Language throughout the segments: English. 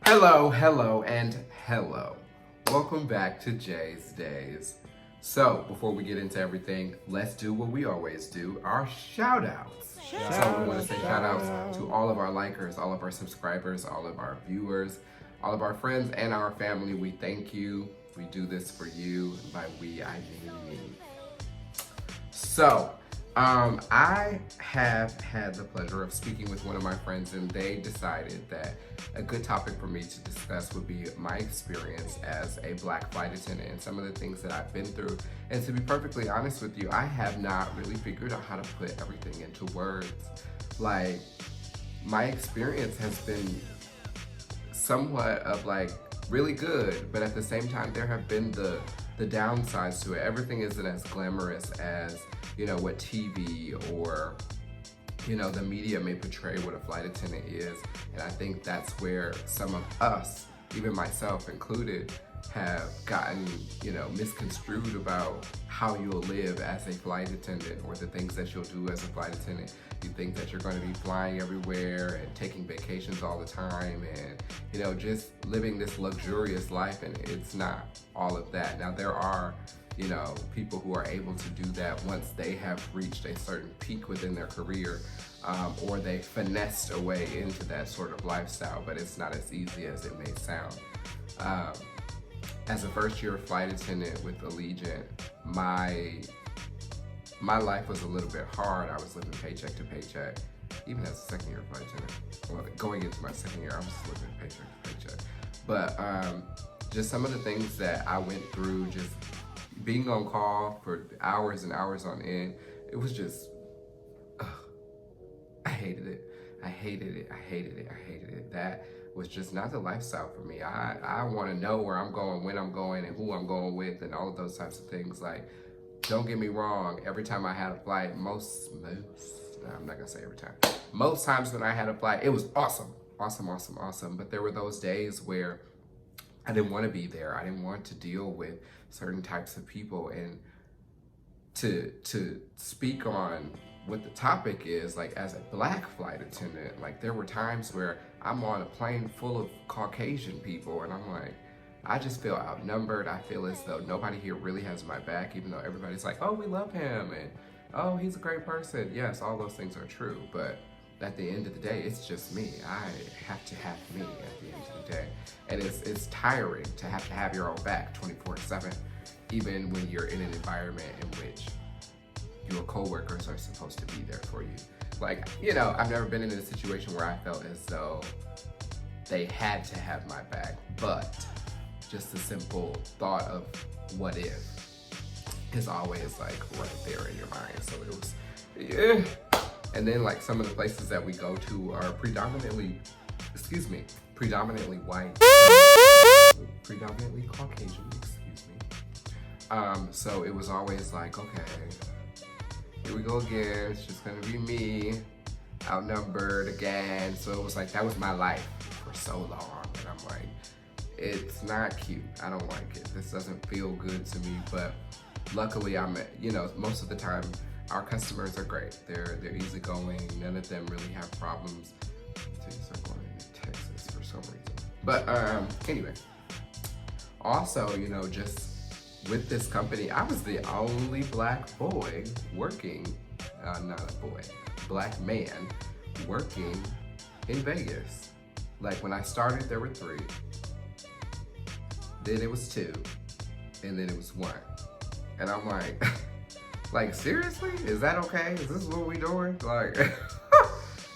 Hello, and hello. Welcome back to Jay's Days. So, before we get into everything, let's do what we always do, our shout outs. So we want to say shout outs to all of our likers, all of our subscribers, all of our viewers, all of our friends, and our family. We thank you. We do this for you. By we, I mean me. So, I have had the pleasure of speaking with one of my friends, and they decided that a good topic for me to discuss would be my experience as a Black flight attendant and some of the things that I've been through. And to be perfectly honest with you, I have not really figured out how to put everything into words. Like, my experience has been somewhat of like really good, but at the same time, there have been the downsides to it. Everything isn't as glamorous as, you know, what TV or, you know, the media may portray what a flight attendant is. And I think that's where some of us, even myself included, have gotten, you know, misconstrued about how you'll live as a flight attendant or the things that you'll do as a flight attendant. You think that you're going to be flying everywhere and taking vacations all the time and, you know, just living this luxurious life, and it's not all of that. Now, there are, you know, people who are able to do that once they have reached a certain peak within their career, or they finessed a way into that sort of lifestyle, but it's not as easy as it may sound. As a first-year flight attendant with Allegiant, my life was a little bit hard. I was living paycheck to paycheck. Even as a second-year flight attendant, well, going into my second year, I was living paycheck to paycheck. But just some of the things that I went through, just being on call for hours and hours on end, it was just, I hated it. I hated it. I hated it. I hated it. That was just not the lifestyle for me. I want to know where I'm going, when I'm going, and who I'm going with, and all of those types of things. Like, don't get me wrong. Every time I had a flight, I'm not gonna say every time. Most times when I had a flight, it was awesome. Awesome. But there were those days where I didn't want to be there. I didn't want to deal with certain types of people. And to speak on what the topic is, like as a Black flight attendant, like there were times where I'm on a plane full of Caucasian people and I'm like, I just feel outnumbered. I feel as though nobody here really has my back, even though everybody's like, oh, we love him, and oh, he's a great person. Yes, all those things are true, but at the end of the day, it's just me. I have to have me at the end of the day. And it's tiring to have your own back 24/7, even when you're in an environment in which your coworkers are supposed to be there for you. Like, you know, I've never been in a situation where I felt as though they had to have my back, but just the simple thought of what if is always like right there in your mind. So it was, yeah. And then like some of the places that we go to are predominantly white, predominantly Caucasian, so it was always like, okay, here we go again. It's just gonna be me, outnumbered again. So it was like, that was my life for so long. And I'm like, it's not cute. I don't like it. This doesn't feel good to me. But luckily, you know, most of the time, our customers are great. They're easygoing. None of them really have problems. I'm going to Texas for some reason. But anyway, also, you know, just with this company, I was the only Black boy working, not a boy, Black man working in Vegas. Like when I started, there were 3. Then it was 2, and then it was 1. And I'm like, like, seriously? Is that okay? Is this what we doing? Like,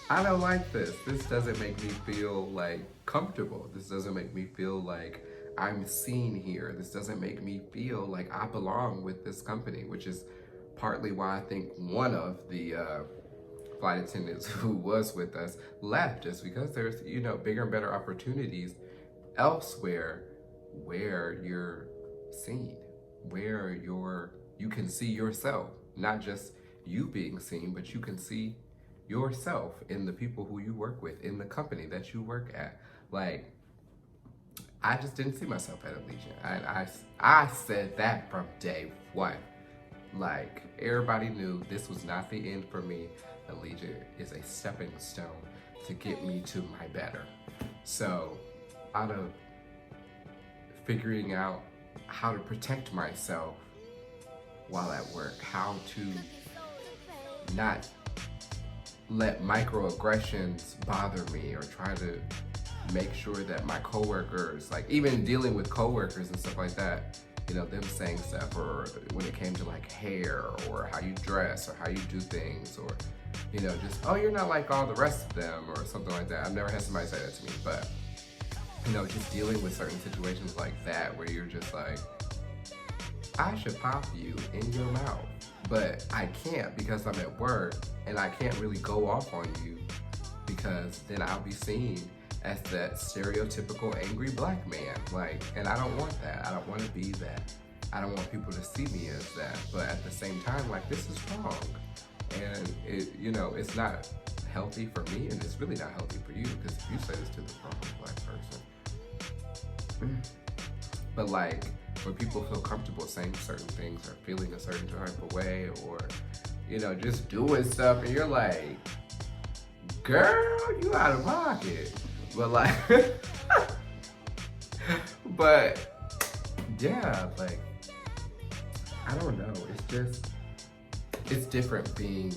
I don't like this. This doesn't make me feel like comfortable. This doesn't make me feel like I'm seen here. This doesn't make me feel like I belong with this company, which is partly why I think one of the flight attendants who was with us left, is because there's, you know, bigger and better opportunities elsewhere where you're seen, where you can see yourself, not just you being seen, but you can see yourself in the people who you work with, in the company that you work at. Like, I just didn't see myself at Allegiant. I said that from day one. Like, everybody knew this was not the end for me. Allegiant is a stepping stone to get me to my better. So, out of figuring out how to protect myself while at work, how to not let microaggressions bother me, or try to make sure that my coworkers, like even dealing with coworkers and stuff like that, you know, them saying stuff, or when it came to like hair or how you dress or how you do things, or, you know, just, oh, you're not like all the rest of them or something like that. I've never had somebody say that to me, but, you know, just dealing with certain situations like that where you're just like, I should pop you in your mouth, but I can't because I'm at work, and I can't really go off on you because then I'll be seen as that stereotypical angry black man. Like, and I don't want that. I don't want to be that. I don't want people to see me as that. But at the same time, like, this is wrong. And it, you know, it's not healthy for me, and it's really not healthy for you, because if you say this to the wrong black person. But like, when people feel comfortable saying certain things or feeling a certain type of way, or, you know, just doing stuff, and you're like, girl, you out of pocket. But like, but yeah, like, I don't know. It's just, it's different being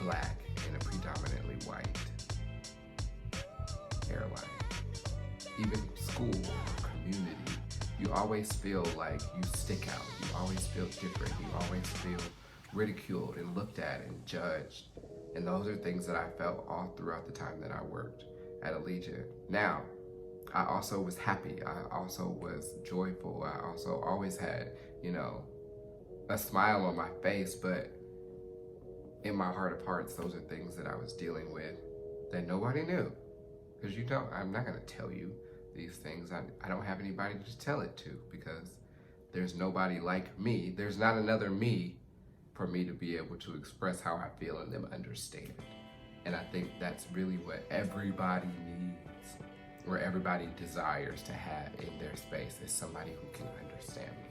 black in a predominantly white airline. Even school or community, you always feel like you stick out. You always feel different. You always feel ridiculed and looked at and judged. And those are things that I felt all throughout the time that I worked at Allegiant. Now, I also was happy. I also was joyful. I also always had, you know, a smile on my face, but in my heart of hearts, those are things that I was dealing with that nobody knew. Because, you know, I'm not gonna tell you these things. I don't have anybody to tell it to, because there's nobody like me. There's not another me for me to be able to express how I feel and them understand. And I think that's really what everybody needs, or everybody desires to have in their space, is somebody who can understand me.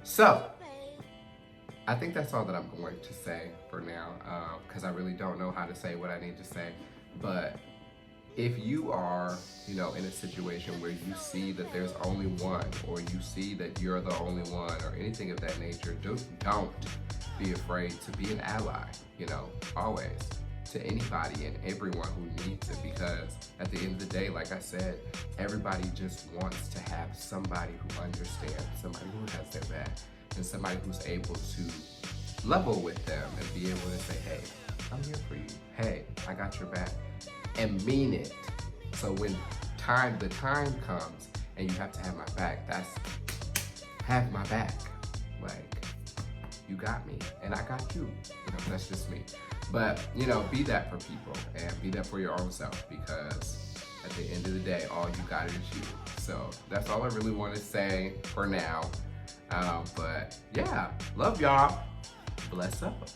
So, I think that's all that I'm going to say for now, because I really don't know how to say what I need to say. But if you are, you know, in a situation where you see that there's only one, or you see that you're the only one, or anything of that nature, don't be afraid to be an ally, you know, always, to anybody and everyone who needs it. Because at the end of the day, like I said, everybody just wants to have somebody who understands, somebody who has their back, and somebody who's able to level with them and be able to say, hey, I'm here for you. Hey, I got your back. And mean it. So when the time comes and you have to have my back, that's have my back. Like, you got me and I got you. You know, that's just me. But, you know, be that for people and be that for your own self, because at the end of the day, all you got is you. So that's all I really want to say for now. But yeah, love y'all. Bless up.